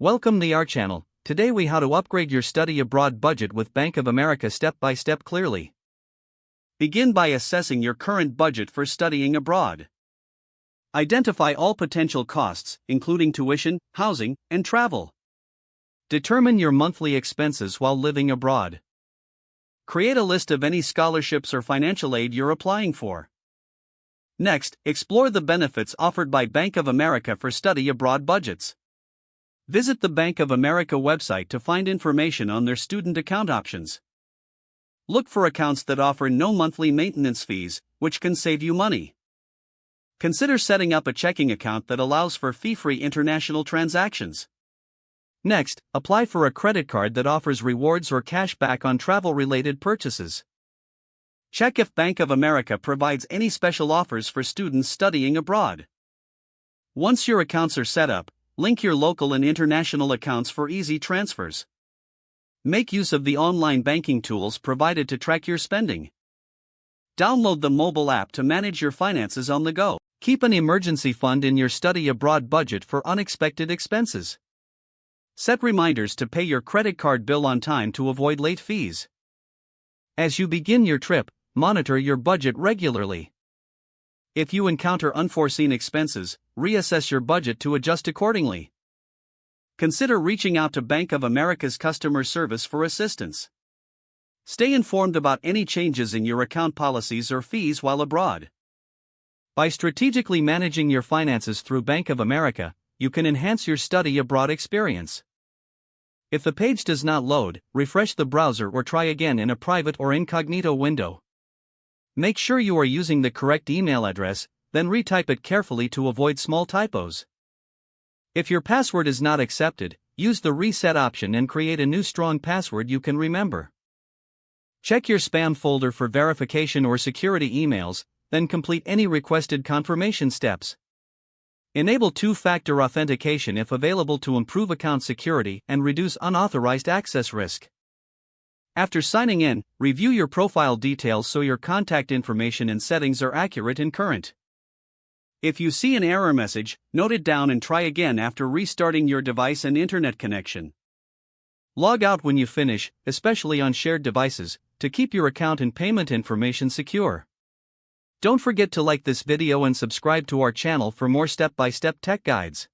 Welcome to our channel. Today we how to upgrade your study abroad budget with Bank of America step by step clearly. Begin by assessing your current budget for studying abroad. Identify all potential costs, including tuition, housing, and travel. Determine your monthly expenses while living abroad. Create a list of any scholarships or financial aid you're applying for. Next, explore the benefits offered by Bank of America for study abroad budgets. Visit the Bank of America website to find information on their student account options. Look for accounts that offer no monthly maintenance fees, which can save you money. Consider setting up a checking account that allows for fee-free international transactions. Next, apply for a credit card that offers rewards or cash back on travel-related purchases. Check if Bank of America provides any special offers for students studying abroad. Once your accounts are set up, link your local and international accounts for easy transfers. Make use of the online banking tools provided to track your spending. Download the mobile app to manage your finances on the go. Keep an emergency fund in your study abroad budget for unexpected expenses. Set reminders to pay your credit card bill on time to avoid late fees. As you begin your trip, monitor your budget regularly. If you encounter unforeseen expenses, reassess your budget to adjust accordingly. Consider reaching out to Bank of America's customer service for assistance. Stay informed about any changes in your account policies or fees while abroad. By strategically managing your finances through Bank of America, you can enhance your study abroad experience. If the page does not load, refresh the browser or try again in a private or incognito window. Make sure you are using the correct email address, then retype it carefully to avoid small typos. If your password is not accepted, use the reset option and create a new strong password you can remember. Check your spam folder for verification or security emails, then complete any requested confirmation steps. Enable two-factor authentication if available to improve account security and reduce unauthorized access risk. After signing in, review your profile details so your contact information and settings are accurate and current. If you see an error message, note it down and try again after restarting your device and internet connection. Log out when you finish, especially on shared devices, to keep your account and payment information secure. Don't forget to like this video and subscribe to our channel for more step-by-step tech guides.